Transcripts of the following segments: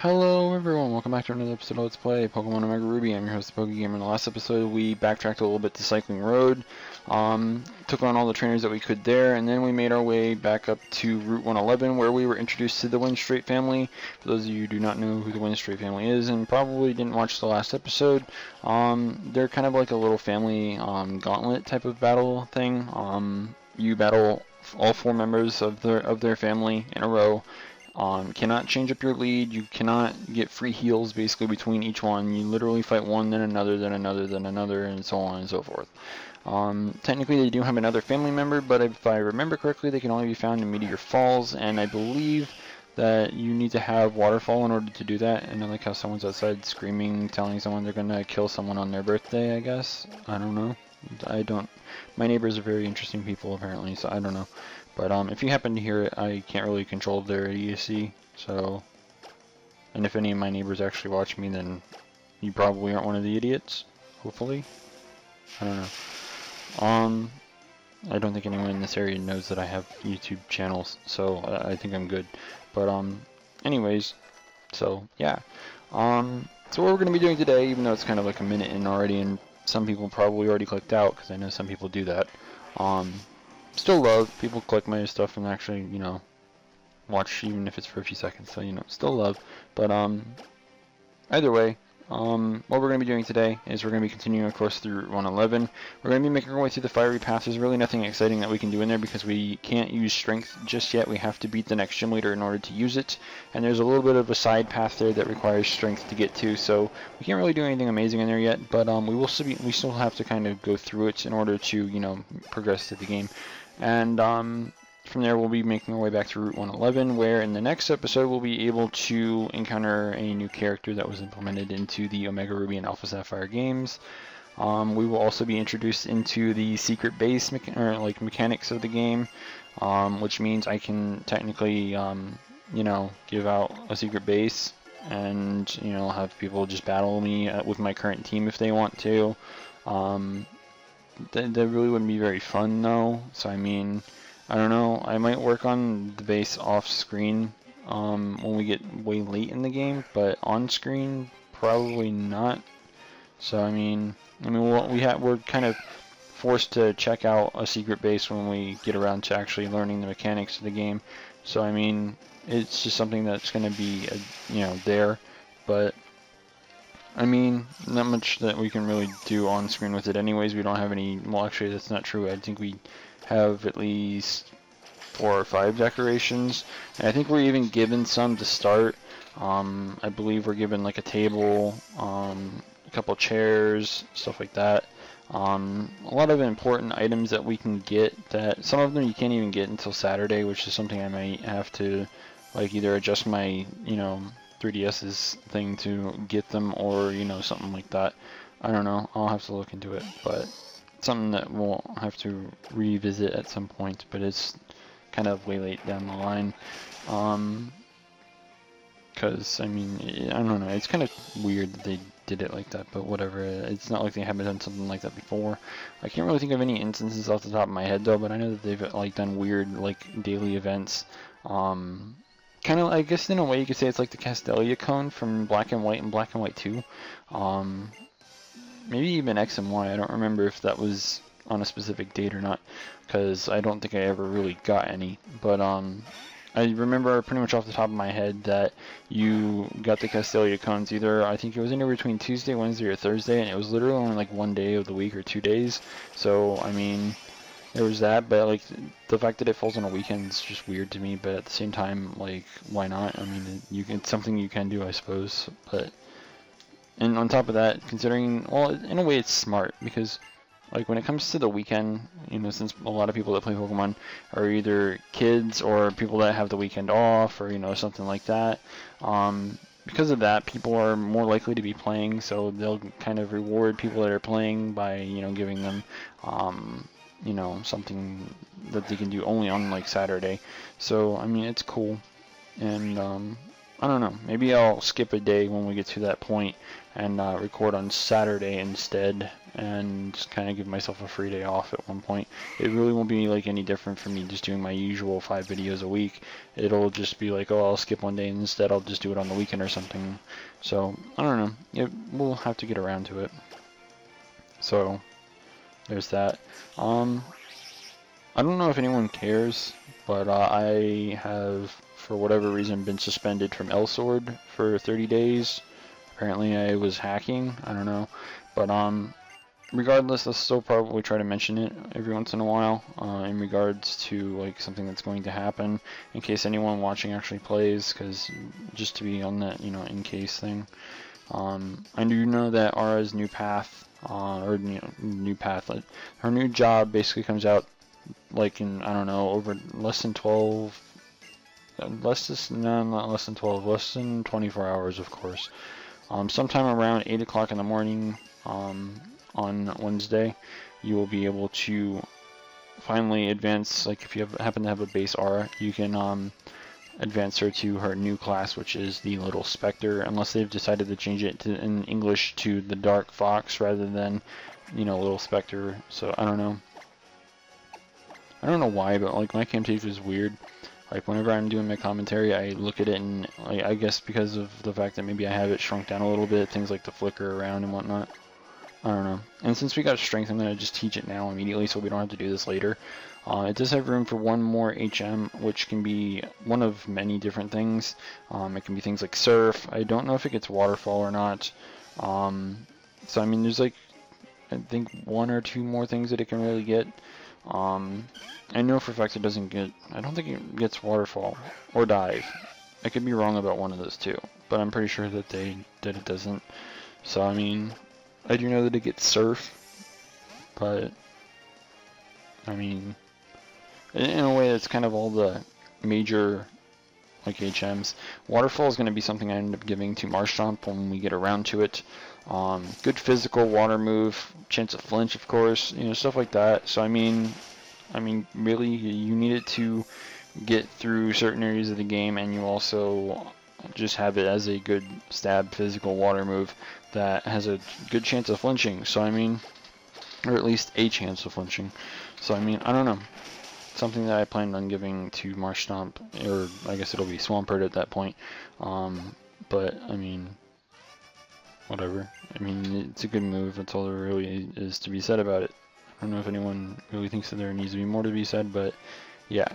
Hello everyone, welcome back to another episode of Let's Play Pokemon OmegaRuby. I'm your host, ThePikaWu. In the last episode, we backtracked a little bit to Cycling Road, took on all the trainers that we could there, and then we made our way back up to Route 111, where we were introduced to the Windstreet family. For those of you who do not know who the Windstreet family is, and probably didn't watch the last episode, they're kind of like a little family gauntlet type of battle thing. You battle all four members of their family in a row. Cannot change up your lead, you cannot get free heals basically between each one. You literally fight one, then another, then another, then another, and so on and so forth. Technically they do have another family member, but if I remember correctly, they can only be found in Meteor Falls, and I believe that you need to have Waterfall in order to do that. And I like how someone's outside screaming, telling someone they're gonna kill someone on their birthday, I guess. I don't know. My neighbors are very interesting people apparently, so I don't know. But if you happen to hear it, I can't really control their idiocy, so... And if any of my neighbors actually watch me, then you probably aren't one of the idiots, hopefully. I don't know. I don't think anyone in this area knows that I have YouTube channels, so I think I'm good. But anyways, so yeah. So what we're going to be doing today, even though it's kind of like a minute in already, and some people probably already clicked out, because I know some people do that. Still love people click my stuff and actually, you know, watch even if it's for a few seconds. So, you know, still love. But either way, what we're going to be doing today is we're going to be continuing, of course, through Route 111. We're going to be making our way through the fiery paths. There's really nothing exciting that we can do in there because we can't use strength just yet. We have to beat the next gym leader in order to use it. And there's a little bit of a side path there that requires strength to get to. So we can't really do anything amazing in there yet. But we still have to kind of go through it in order to, you know, progress through the game. And from there we'll be making our way back to Route 111, where in the next episode we'll be able to encounter a new character that was implemented into the OmegaRuby and AlphaSapphire games. We will also be introduced into the secret base mechanics of the game, which means I can technically, you know, give out a secret base and, you know, have people just battle me with my current team if they want to. That really wouldn't be very fun though, so I mean, I don't know, I might work on the base off screen when we get way late in the game, but on screen, probably not. So I mean we're kind of forced to check out a secret base when we get around to actually learning the mechanics of the game. So I mean, it's just something that's going to be, you know, there, but I mean, not much that we can really do on screen with it anyways. We don't have any, well actually that's not true. I think we have at least 4 or 5 decorations. And I think we're even given some to start. I believe we're given like a table, a couple chairs, stuff like that. A lot of important items that we can get, that some of them you can't even get until Saturday, which is something I might have to like either adjust my, you know, 3DS's thing to get them, or, you know, something like that. I don't know, I'll have to look into it, but something that we'll have to revisit at some point, but it's kind of way late down the line. Because, I mean, I don't know, it's kind of weird that they did it like that, but whatever. It's not like they haven't done something like that before. I can't really think of any instances off the top of my head though, but I know that they've like done weird like daily events. Kind of, I guess in a way you could say it's like the Castelia cone from Black and White and Black and White 2. Maybe even X and Y. I don't remember if that was on a specific date or not, because I don't think I ever really got any. But I remember pretty much off the top of my head that you got the Castelia cones either, I think it was anywhere between Tuesday, Wednesday, or Thursday, and it was literally only like 1 day of the week or 2 days. So, I mean, there was that, but like the fact that it falls on a weekend is just weird to me. But at the same time, like, why not? I mean, it's something you can do, I suppose. But and on top of that, considering, well, in a way, it's smart because, like, when it comes to the weekend, you know, since a lot of people that play Pokemon are either kids or people that have the weekend off, or, you know, something like that. Because of that, people are more likely to be playing, so they'll kind of reward people that are playing by, you know, giving them you know, something that they can do only on like Saturday. So I mean, it's cool, and I don't know. Maybe I'll skip a day when we get to that point and record on Saturday instead, and just kind of give myself a free day off at one point. It really won't be like any different for me just doing my usual 5 videos a week. It'll just be like, oh, I'll skip one day and instead I'll just do it on the weekend or something. So I don't know. We'll have to get around to it. So there's that. I don't know if anyone cares, but I have, for whatever reason, been suspended from Elsword for 30 days. Apparently I was hacking, I don't know. But regardless, I'll still probably try to mention it every once in a while in regards to like something that's going to happen, in case anyone watching actually plays, because just to be on that, in case thing. I do know that Ara's new path, her new job basically comes out like in, I don't know, over less than 12, not less than 12, less than 24 hours, of course. Sometime around 8 o'clock in the morning on Wednesday, you will be able to finally advance, like if you happen to have a base Ara, you can advance her to her new class, which is the Little Spectre, unless they've decided to change it to, in English, to the Dark Fox rather than, Little Spectre. So I don't know. I don't know why, but like my camtasia is weird. Like whenever I'm doing my commentary, I look at it and I guess because of the fact that maybe I have it shrunk down a little bit, things like to flicker around and whatnot. I don't know. And since we got strength, I'm going to just teach it now immediately so we don't have to do this later. It does have room for one more HM, which can be one of many different things. It can be things like Surf. I don't know if it gets Waterfall or not. So I mean, there's like, I think 1 or 2 more things that it can really get. I know for a fact it doesn't get, I don't think it gets Waterfall or Dive. I could be wrong about one of those two, but I'm pretty sure that it doesn't. So I mean, I do know that it gets Surf, but I mean, in a way that's kind of all the major like HMs. Waterfall is going to be something I end up giving to Marshtomp when we get around to it. Good physical water move, chance of flinch, of course, stuff like that. So I mean, really, you need it to get through certain areas of the game, and you also just have it as a good stab physical water move that has a good chance of flinching. So I mean, or at least a chance of flinching. So I mean, I don't know. Something that I planned on giving to Marshtomp, or I guess it'll be Swampert at that point. But I mean, whatever. I mean, it's a good move. That's all there really is to be said about it. I don't know if anyone really thinks that there needs to be more to be said, but yeah.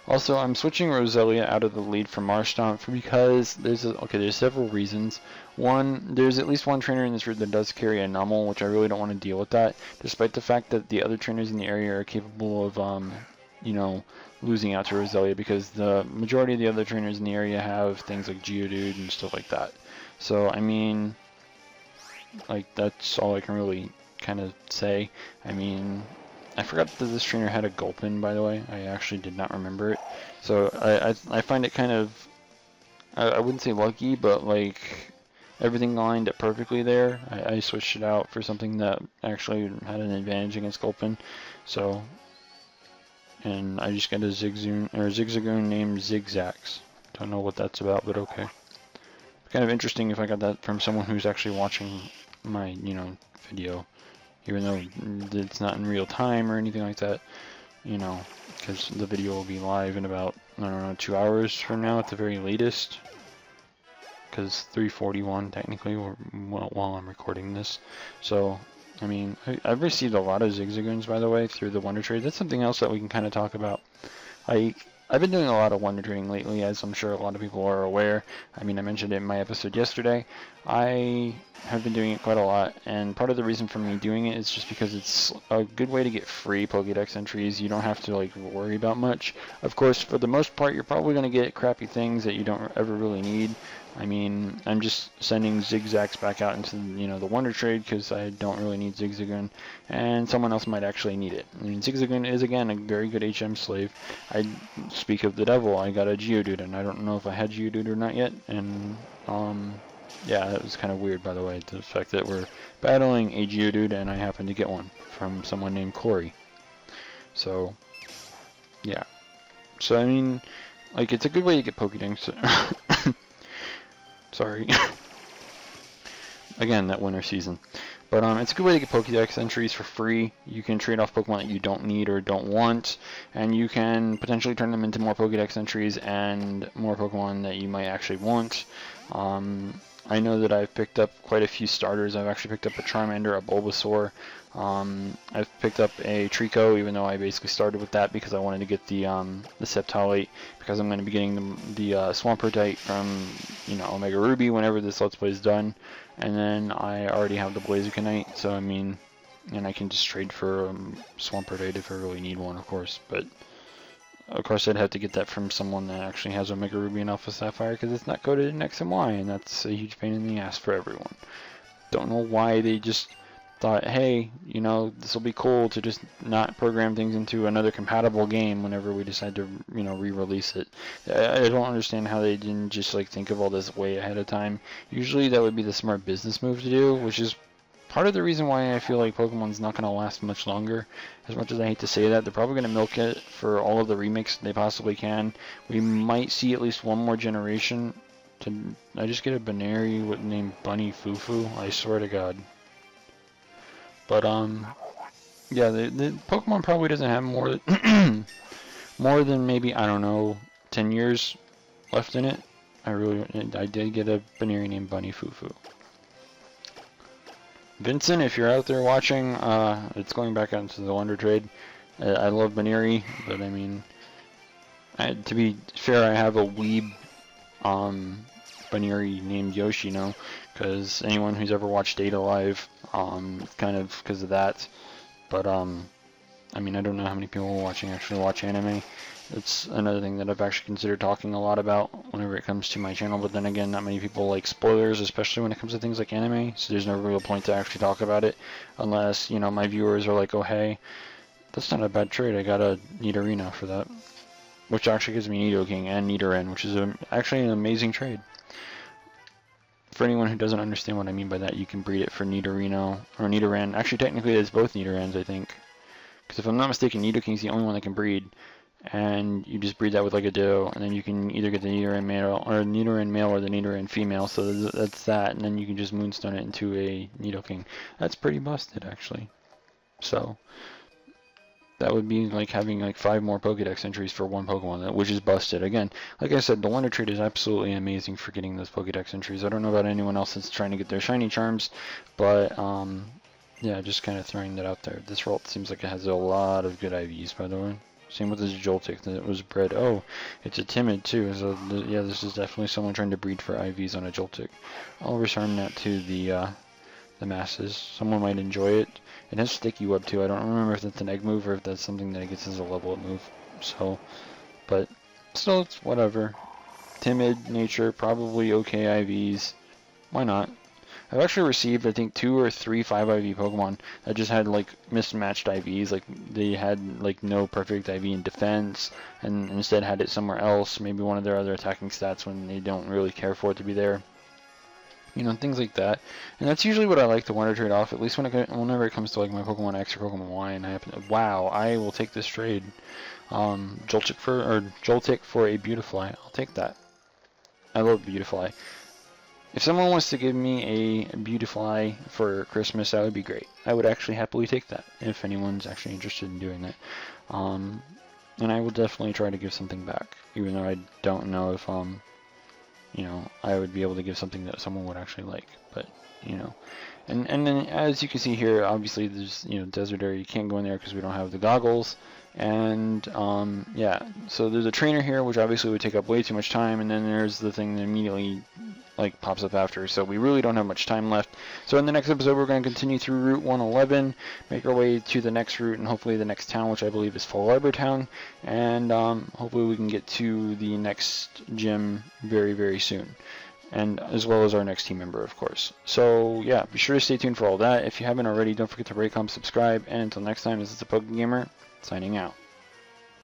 Also, I'm switching Roselia out of the lead from Marshtomp because there's several reasons. One, there's at least one trainer in this route that does carry a Nummel, which I really don't want to deal with that, despite the fact that the other trainers in the area are capable of, losing out to Roselia, because the majority of the other trainers in the area have things like Geodude and stuff like that. So, I mean, like, that's all I can really kind of say. I mean, I forgot that this trainer had a Gulpin, by the way. I actually did not remember it. So I find it kind of, I wouldn't say lucky, but like everything lined up perfectly there. I switched it out for something that actually had an advantage against Gulpin. So, and I just got a Zigzagoon named Zigzax. Don't know what that's about, but okay. Kind of interesting if I got that from someone who's actually watching my, video. Even though it's not in real time or anything like that, because the video will be live in about, I don't know, 2 hours from now at the very latest, because 3:41 technically while I'm recording this. So, I mean, I've received a lot of Zigzagoons, by the way, through the Wonder Trade. That's something else that we can kind of talk about. I've been doing a lot of Wonder Trading lately, as I'm sure a lot of people are aware. I mean, I mentioned it in my episode yesterday. I have been doing it quite a lot, and part of the reason for me doing it is just because it's a good way to get free Pokédex entries. You don't have to, like, worry about much. Of course, for the most part, you're probably going to get crappy things that you don't ever really need. I mean, I'm just sending Zigzags back out into, the Wonder Trade because I don't really need Zigzagoon, and someone else might actually need it. I mean, Zigzagoon is, again, a very good HM slave. I speak of the devil, I got a Geodude, and I don't know if I had Geodude or not yet, and, yeah, that was kind of weird, by the way, the fact that we're battling a Geodude, and I happen to get one from someone named Corey. So, yeah. So, I mean, like, it's a good way to get Pokédex. Sorry. Again, that winter season. But it's a good way to get Pokédex entries for free. You can trade off Pokemon that you don't need or don't want, and you can potentially turn them into more Pokédex entries and more Pokemon that you might actually want. I know that I've picked up quite a few starters. I've actually picked up a Charmander, a Bulbasaur. I've picked up a Treecko, even though I basically started with that because I wanted to get the Septolite, because I'm going to be getting the Swampert from, you know, OmegaRuby whenever this Let's Play is done. And then I already have the Blazikenite, so I mean, and I can just trade for Swampert if I really need one, of course. But of course, I'd have to get that from someone that actually has OmegaRuby and AlphaSapphire, because it's not coded in X and Y, and that's a huge pain in the ass for everyone. Don't know why they just thought, hey, you know, this will be cool to just not program things into another compatible game whenever we decide to, you know, re-release it. I don't understand how they didn't just like think of all this way ahead of time. Usually that would be the smart business move to do, which is part of the reason why I feel like Pokemon's not going to last much longer. As much as I hate to say that, they're probably going to milk it for all of the remakes they possibly can. We might see at least one more generation. I just get a Baneri named Bunny Fufu? I swear to God. But yeah, the Pokemon probably doesn't have more more than maybe, I don't know, 10 years left in it. I did get a Baneri named Bunny Fufu. Vincent, if you're out there watching, it's going back out into the Wonder Trade. I love Baneri, but I mean, to be fair, I have a weeb Baneri named Yoshino, because anyone who's ever watched Data Live, kind of because of that. But I mean, I don't know how many people watching actually watch anime. It's another thing that I've actually considered talking a lot about whenever it comes to my channel, but then again, not many people like spoilers, especially when it comes to things like anime, so there's no real point to actually talk about it, unless, you know, my viewers are like, oh hey, that's not a bad trade, I got a Nidorino for that, which actually gives me Nidoking and Nidoran, which is actually an amazing trade. For anyone who doesn't understand what I mean by that, you can breed it for Nidorino, or Nidoran. Actually, technically it's both Nidorans, I think, because if I'm not mistaken, Nidoking's the only one that can breed. And you just breed that with like a Ditto, and then you can either get the Nidoran male or the Nidoran female, so that's that, and then you can just Moonstone it into a Nidoking. That's pretty busted, actually. So that would be like having like 5 more Pokédex entries for one Pokemon, which is busted. Again, like I said, the Wonder Trade is absolutely amazing for getting those Pokédex entries. I don't know about anyone else that's trying to get their shiny charms, but yeah, just kind of throwing that out there. This Ralt seems like it has a lot of good IVs, by the way. Same with this Joltik that was bred. Oh, it's a Timid too. So yeah, this is definitely someone trying to breed for IVs on a Joltik. I'll return that to the masses. Someone might enjoy it. It has Sticky Web too. I don't remember if that's an egg move or if that's something that it gets as a level up move. So, but still, it's whatever. Timid nature, probably okay IVs. Why not? I've actually received, I think, 2 or 3 5IV Pokemon that just had, like, mismatched IVs. Like, they had, like, no perfect IV in defense, and instead had it somewhere else, maybe one of their other attacking stats when they don't really care for it to be there. You know, things like that. And that's usually what I like to Wonder Trade off, at least whenever it comes to, like, my Pokemon X or Pokemon Y, and I happen to, wow, I will take this trade. Joltik for a Beautifly. I'll take that. I love Beautifly. If someone wants to give me a Beautifly for Christmas, that would be great. I would actually happily take that, if anyone's actually interested in doing that. And I will definitely try to give something back, even though I don't know if, you know, I would be able to give something that someone would actually like. But, you know, and then as you can see here, obviously there's, you know, desert area. You can't go in there because we don't have the goggles. And yeah, so there's a trainer here, which obviously would take up way too much time, and then there's the thing that immediately like pops up after, so we really don't have much time left. So in the next episode, we're going to continue through Route 111, make our way to the next route, and hopefully the next town, which I believe is Fall Arbor Town, and hopefully we can get to the next gym very, very soon, and as well as our next team member, of course. So yeah, be sure to stay tuned for all that. If you haven't already, don't forget to rate, comment, subscribe, and until next time, this is the PokeGamer, signing out.